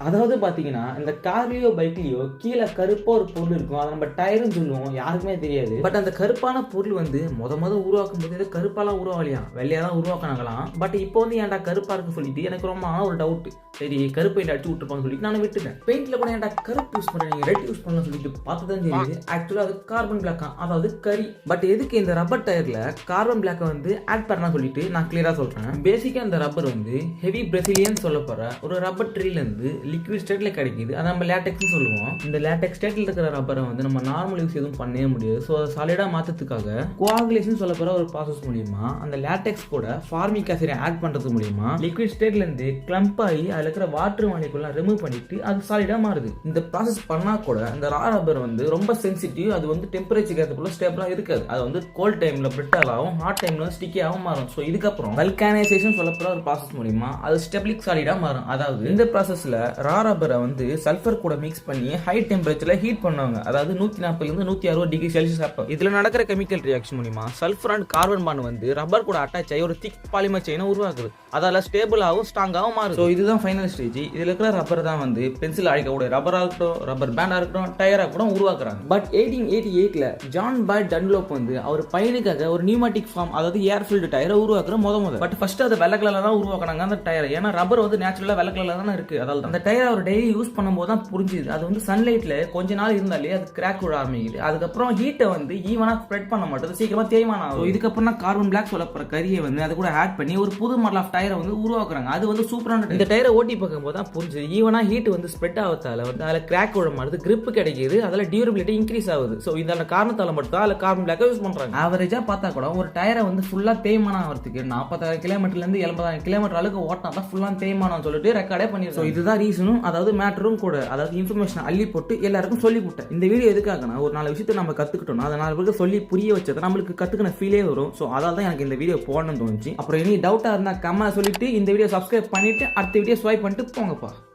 அதாவது பார்த்தீங்கன்னா இந்த கார்லேயோ பைக்லேயோ கீழே கருப்பாக ஒரு பொருள் இருக்கும். அதை நம்ம டயர்னு சொல்லுவோம், யாருக்குமே தெரியாது. பட் அந்த கருப்பான பொருள் வந்து முத உருவாக்கும் போது கருப்பாலாம் உருவாகலையா, வெள்ளையாக தான் உருவாக்கினாங்களாம். பட் இப்போ வந்து ஏன்டா கருப்பாக இருக்குன்னு சொல்லிட்டு எனக்கு ரொம்ப ஒரு டவுட். சரி கருப்பு பெயிண்ட் அடிச்சு விட்டுருப்பான்னு சொல்லிட்டு நான் விட்டுட்டேன். பெயிண்ட்ல கூட ஏன்டா கருப்பு யூஸ் பண்ணுறீங்க, ரெட் யூஸ் பண்ணலாம் சொல்லிட்டு பார்த்து தான் தெரியுது ஆக்சுவலாக அது கார்பன் பிளாக்கா, அதாவது கரி. பட் எதுக்கு இந்த ரப்பர் டயர்ல கார்பன் பிளாக்கை வந்து ஆட் பண்ணலாம் சொல்லிட்டு நான் கிளியரா சொல்றேன். பேசிக்கா இந்த ரப்பர் வந்து ஹெவி பிரசிலியன் சொல்ல போற ஒரு ரப்பர் ட்ரீல இருந்து லிக்விட் ஸ்டேட்ல கிடைக்குது. அதை நம்ம லேட்டெக்ஸ் சொல்லுவோம். இந்த லேட்டெக்ஸ் ஸ்டேட்ல இருக்கிற ரப்பரை வந்து நம்ம நார்மல் யூஸ் எதுவும் பண்ணவே முடியாது. ஸோ அதை சாலிடா மாற்றத்துக்காக கோஆகுலேஷன் சொல்ல போற ஒரு ப்ராசஸ் மூலியமா அந்த லேட்டெக்ஸ் கூட ஃபார்மிக் ஆசிட் ஆட் பண்றது மூலியமா லிக்விட் ஸ்டேட்ல இருந்து கிளம்ப் ஆகி அதுல இருக்கிற வாட்டர் மாலிகுலா ரிமூவ் பண்ணிட்டு அது சாலிடா மாறுது. இந்த ப்ராசஸ் பண்ணா கூட இந்த ரா ரப்பர் வந்து ரொம்ப சென்சிட்டிவ். அது வந்து டெம்பரேச்சர் ஏற்றக்குள்ள ஸ்டேபிளா இருக்காது. அது வந்து கோல்ட் டைம்ல பிரிட்டல் ஆகும், ஹாட் டைம்ல ஸ்டிக்கியாகவும் மாறும். ஸோ இதுக்கப்புறம் வல்கானைசேஷன் சொல்லப்போற ஒரு ப்ராசஸ் மூலியமா அது ஸ்டெபிளிக் சாலிடா மாறும். அதாவது இந்த ப்ராசஸ்ல ரா ரப்பரை வந்து சல்ஃபர் கூட மிக்ஸ் பண்ணி ஹை டெம்பரேச்சர்ல ஹீட் பண்ணுவாங்க. அதாவது 140 இருந்து 160 டிகிரி செல்சியஸ் அப்போ இதுல நடக்கிற கெமிக்கல் ரியாக்ஷன் மூலியமா சல்ஃபர் அண்ட் கார்பன் பாண்ட் வந்து ரப்பர் கூட அட்டாச் ஆகி ஒரு திக் பாலிமர் செயினை உருவாக்குது. அதால ஸ்டேபிளாகவும் ஸ்ட்ராங்காகவும் மாறும். ஸோ இதுதான் ஃபைனல் ஸ்டேஜ். இதுல இருக்கிற ரப்பர் தான் வந்து பென்சில் அழிக்கக்கூடிய ரப்பராக இருக்கட்டும், ரப்பர் பேண்டா இருக்கட்டும், டயரா கூட உருவாக்குறாங்க. பட் 1888 ஜான் பாய்ட் டன்லோப் வந்து அவர் பையனுக்காக ஒரு நியூமேட்டிக் ஃபார்ம், அதாவது ஏர் ஃபில்டு டயரை உருவாக்குற முத பட் ஃபர்ஸ்ட் அதை வெள்ளை கலர்ல தான் உருவாக்குறாங்க அந்த டயர். ஏன்னா ரப்பர் வந்து நேச்சுரலா வெள்ளை கலர்ல தானே இருக்கு. அதாவது அந்த டயர் அவர் டெய்லி யூஸ் பண்ணும்போது தான் புரிஞ்சுது அது வந்து சன்லைட்ல கொஞ்ச நாள் இருந்தாலே அது கிராக் விட ஆரம்பிக்குது. அதுக்கப்புறம் ஹீட்டை வந்து ஈவனா ஸ்ப்ரெட் பண்ண மாட்டேது, சீக்கிரமா தேய்மானம் ஆகும். இதுக்கப்புறம் தான் கார்பன் பிளாக் சொல்லப்படுற கரியை வந்து அதை கூட ஆட் பண்ணி ஒரு புது மாடல் ஆஃப் டயரை வந்து உருவாக்குறாங்க. அது வந்து சூப்பரான. இந்த டயரை ஓட்டி பார்க்கும்போது தான் புரிஞ்சுது ஈவனா ஹீட் வந்து ஸ்ப்ரெட் ஆகிறதால வந்து அதில் கிராக் விட மாட்டேது, கிரிப் கிடைக்குது, அதில் டியூரபிலிட்டி இன்க்ரீஸ் ஆகுது. ஸோ இந்த காரணத்தால மட்டும் தான் அதில் கார்பன் பிளாக் யூஸ் பண்றாங்க. ஆவரேஜா பார்த்தா கூட ஒரு டயரை வந்து ஃபுல்லா தேய்மானம் ஆகிறதுக்கு 40,000 கிலோமீட்டர்ல இருந்து 70,000 கிலோமீட்டர் அளவுக்கு ஓட்டினா தான் ஃபுல்லா தேய்மானம் சொல்லிட்டு ரெக்கார்டே பண்ணிருக்கோம். இதுதான் ரீசனும், அதாவது மேட்டரும் கூட, அதாவது இன்ஃபர்மேஷன் அள்ளி போட்டு எல்லாருக்கும் சொல்லி போட்டேன். இந்த வீடியோ எதுக்காகனா ஒரு 4 விஷயத்தை நம்ம கத்துக்கிட்டோம், அதை 4 பேருக்கு சொல்லி புரிய வச்சது நம்மளுக்கு கத்துக்கின ஃபீலே வரும். ஸோ அதால தான் எனக்கு இந்த வீடியோ போடணும்னு தோணுச்சு. அப்புறம் இனி டவுட்டா இருந்தா கமெண்ட் சொல்லிட்டு இந்த வீடியோ சப்ஸ்கிரைப் பண்ணிட்டு அடுத்த வீடியோ ஸ்வைப் பண்ணிட்டு போங்கப்பா.